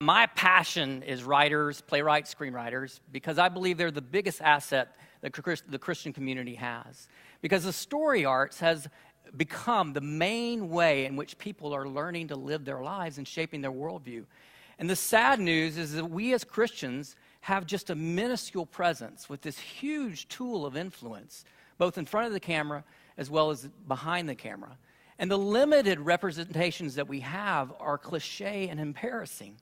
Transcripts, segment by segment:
My passion is writers, playwrights, screenwriters, because I believe they're the biggest asset that the Christian community has. Because the story arts has become the main way in which people are learning to live their lives and shaping their worldview. And the sad news is that we as Christians have just a minuscule presence with this huge tool of influence, both in front of the camera as well as behind the camera. And the limited representations that we have are cliche and embarrassing.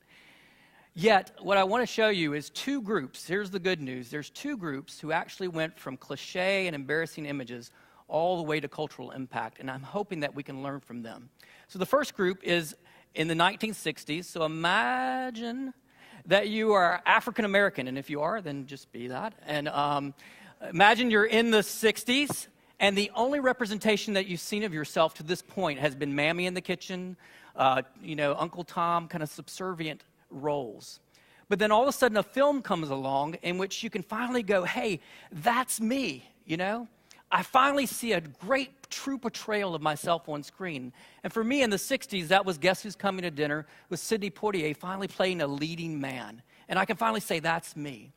Yet, what I want to show you is two groups. Here's the good news. There's two groups who actually went from cliche and embarrassing images all the way to cultural impact, and I'm hoping that we can learn from them. So the first group is in the 1960s. So imagine that you are African American, and if you are, then just be that. And imagine you're in the 60s, and the only representation that you've seen of yourself to this point has been Mammy in the kitchen, Uncle Tom, kind of subservient roles. But then all of a sudden a film comes along in which you can finally go, hey, that's me, I finally see a great true portrayal of myself on screen. And for me in the 60s, that was Guess Who's Coming to Dinner with Sidney Poitier finally playing a leading man. And I can finally say, that's me.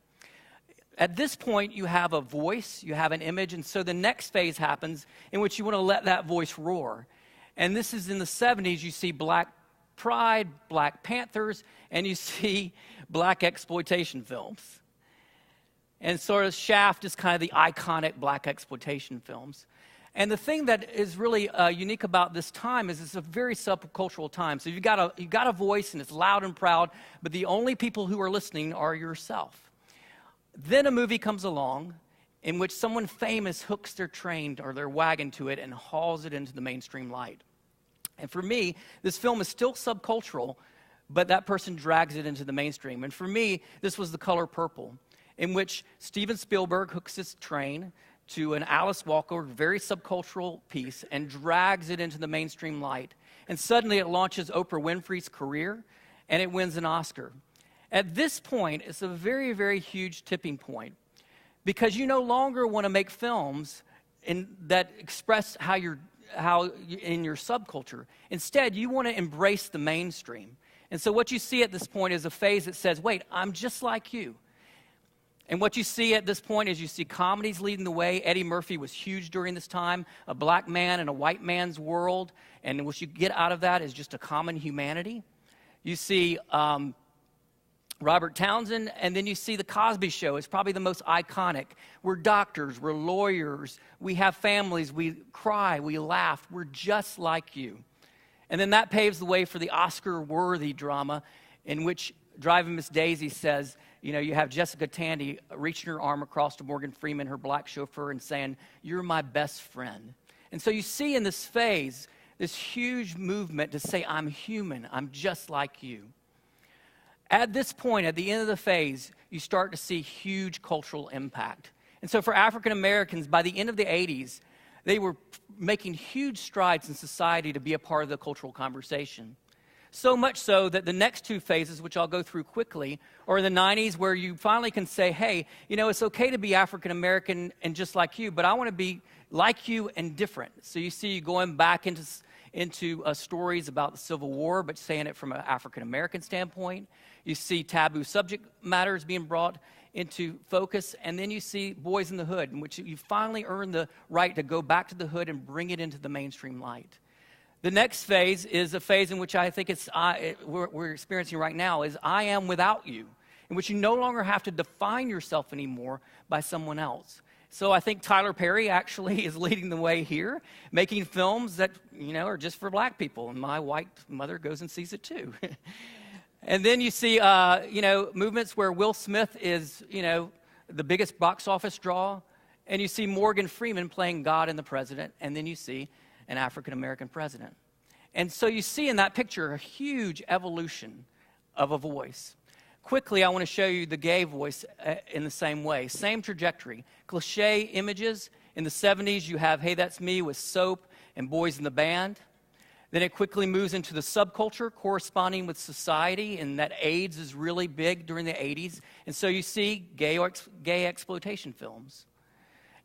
At this point, you have a voice, you have an image, and so the next phase happens in which you want to let that voice roar. And this is in the 70s, you see Black Pride, Black Panthers, and you see black exploitation films. And sort of Shaft is kind of the iconic black exploitation films. And the thing that is really unique about this time is it's a very subcultural time. So you've got a voice and it's loud and proud, but the only people who are listening are yourself. Then a movie comes along in which someone famous hooks their train or their wagon to it and hauls it into the mainstream light. And for me, this film is still subcultural, but that person drags it into the mainstream. And for me, this was The Color Purple, in which Steven Spielberg hooks his train to an Alice Walker, very subcultural piece, and drags it into the mainstream light. And suddenly it launches Oprah Winfrey's career, and it wins an Oscar. At this point, it's a very, very huge tipping point, because you no longer want to make films that express how in your subculture. Instead, you want to embrace the mainstream. And so what you see at this point is a phase that says, wait, I'm just like you. And what you see at this point is you see comedies leading the way. Eddie Murphy was huge during this time, a black man in a white man's world. And what you get out of that is just a common humanity. You see Robert Townsend, and then you see The Cosby Show. It's probably the most iconic. We're doctors, we're lawyers, we have families, we cry, we laugh, we're just like you. And then that paves the way for the Oscar-worthy drama in which Driving Miss Daisy says, you have Jessica Tandy reaching her arm across to Morgan Freeman, her black chauffeur, and saying, you're my best friend. And so you see in this phase, this huge movement to say, I'm human, I'm just like you. At this point, at the end of the phase, you start to see huge cultural impact. And so for African Americans, by the end of the 80s, they were making huge strides in society to be a part of the cultural conversation. So much so that the next two phases, which I'll go through quickly, are in the 90s, where you finally can say, hey, it's okay to be African American and just like you, but I want to be like you and different. So you see going back into stories about the Civil War, but saying it from an African American standpoint. You see taboo subject matters being brought into focus, and then you see Boys in the Hood, in which you finally earn the right to go back to the hood and bring it into the mainstream light. The next phase is a phase in which I think we're experiencing right now is I Am Without You, in which you no longer have to define yourself anymore by someone else. So I think Tyler Perry actually is leading the way here, making films that, are just for black people, and my white mother goes and sees it too. And then you see, movements where Will Smith is, the biggest box office draw, and you see Morgan Freeman playing God and the President, and then you see an African-American president. And so you see in that picture a huge evolution of a voice. Quickly, I want to show you the gay voice in the same way. Same trajectory. Cliche images. In the 70s, you have Hey, That's Me with Soap and Boys in the Band. Then it quickly moves into the subculture corresponding with society, and that AIDS is really big during the 80s. And so you see gay exploitation films.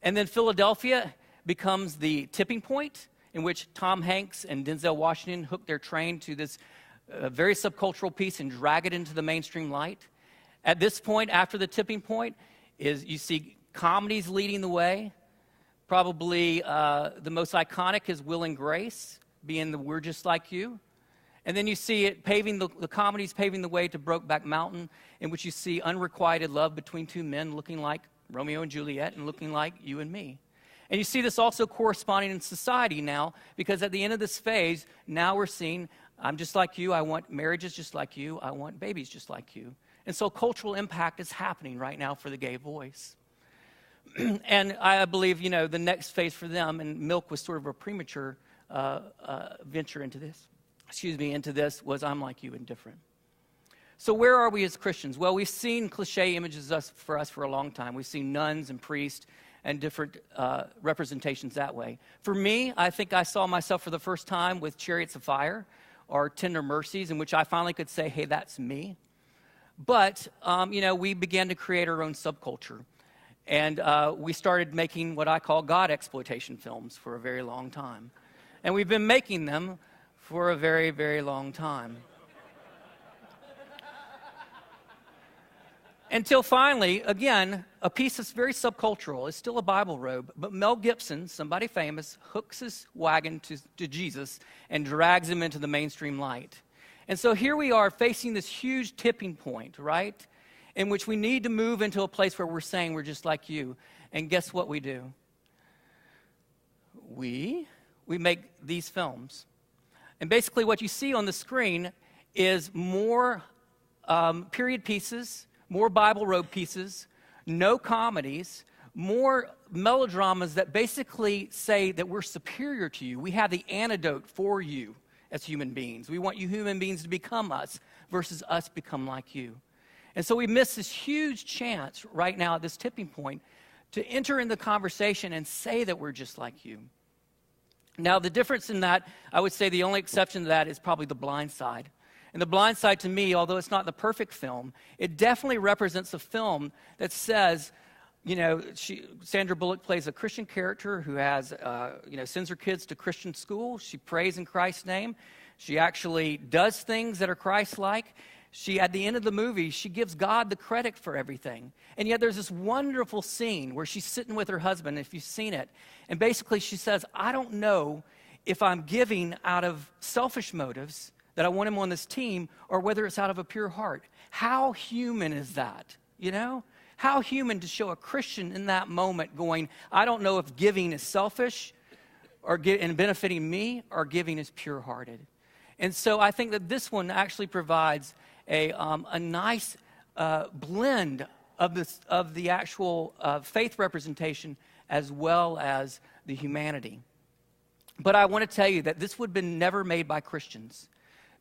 And then Philadelphia becomes the tipping point in which Tom Hanks and Denzel Washington hook their train to this a very subcultural piece, and drag it into the mainstream light. At this point, after the tipping point, is you see comedies leading the way. Probably the most iconic is Will and Grace, being the We're Just Like You. And then you see it paving the comedies paving the way to Brokeback Mountain, in which you see unrequited love between two men looking like Romeo and Juliet and looking like you and me. And you see this also corresponding in society now, because at the end of this phase, now we're seeing, I'm just like you, I want marriages just like you, I want babies just like you. And so cultural impact is happening right now for the gay voice. And I believe, the next phase for them, and Milk was sort of a premature venture into this, was I'm like you and different. So where are we as Christians? Well, we've seen cliche images for us for a long time. We've seen nuns and priests and different representations that way. For me, I think I saw myself for the first time with Chariots of Fire or Tender Mercies, in which I finally could say, hey, that's me. But, we began to create our own subculture. And we started making what I call God exploitation films for a very long time. And we've been making them for a very, very long time. Until finally, again, a piece that's very subcultural. It's still a Bible robe, but Mel Gibson, somebody famous, hooks his wagon to Jesus and drags him into the mainstream light. And so here we are facing this huge tipping point, right? In which we need to move into a place where we're saying we're just like you. And guess what we do? We make these films. And basically what you see on the screen is more period pieces, more Bible robe pieces, no comedies, more melodramas that basically say that we're superior to you. We have the antidote for you as human beings. We want you human beings to become us versus us become like you. And so we miss this huge chance right now at this tipping point to enter in the conversation and say that we're just like you. Now, the difference in that, I would say the only exception to that is probably The Blind Side. And The Blind Side, to me, although it's not the perfect film, it definitely represents a film that says, Sandra Bullock plays a Christian character who has, sends her kids to Christian school. She prays in Christ's name. She actually does things that are Christ-like. At the end of the movie, she gives God the credit for everything. And yet there's this wonderful scene where she's sitting with her husband, if you've seen it. And basically she says, I don't know if I'm giving out of selfish motives, that I want him on this team, or whether it's out of a pure heart. How human is that, How human to show a Christian in that moment going, I don't know if giving is selfish and benefiting me, or giving is pure-hearted. And so I think that this one actually provides a nice blend of the actual faith representation as well as the humanity. But I want to tell you that this would have been never made by Christians,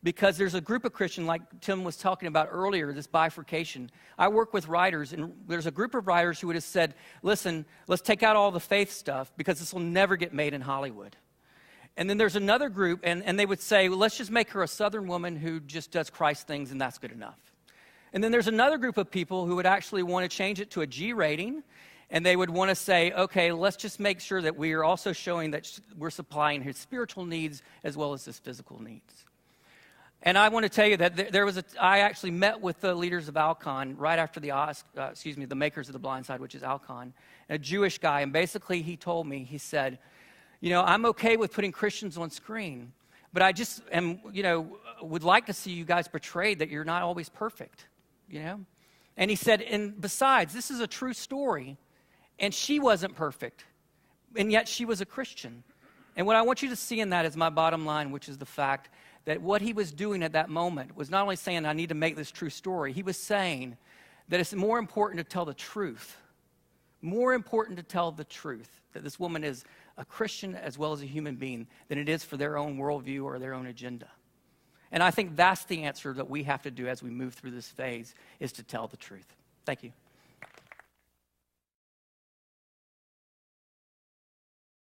because there's a group of Christians, like Tim was talking about earlier, this bifurcation. I work with writers, and there's a group of writers who would have said, listen, let's take out all the faith stuff because this will never get made in Hollywood. And then there's another group, and they would say, well, let's just make her a Southern woman who just does Christ things, and that's good enough. And then there's another group of people who would actually want to change it to a G rating, and they would want to say, okay, let's just make sure that we are also showing that we're supplying his spiritual needs as well as his physical needs. And I want to tell you that I actually met with the leaders of Alcon right after the makers of The Blind Side, which is Alcon, a Jewish guy. And basically he told me, he said, I'm okay with putting Christians on screen, but I just would like to see you guys portrayed that you're not always perfect, And he said, and besides, this is a true story, and she wasn't perfect, and yet she was a Christian. And what I want you to see in that is my bottom line, which is the fact that what he was doing at that moment was not only saying, I need to make this true story, he was saying that it's more important to tell the truth, that this woman is a Christian as well as a human being, than it is for their own worldview or their own agenda. And I think that's the answer that we have to do as we move through this phase, is to tell the truth. Thank you.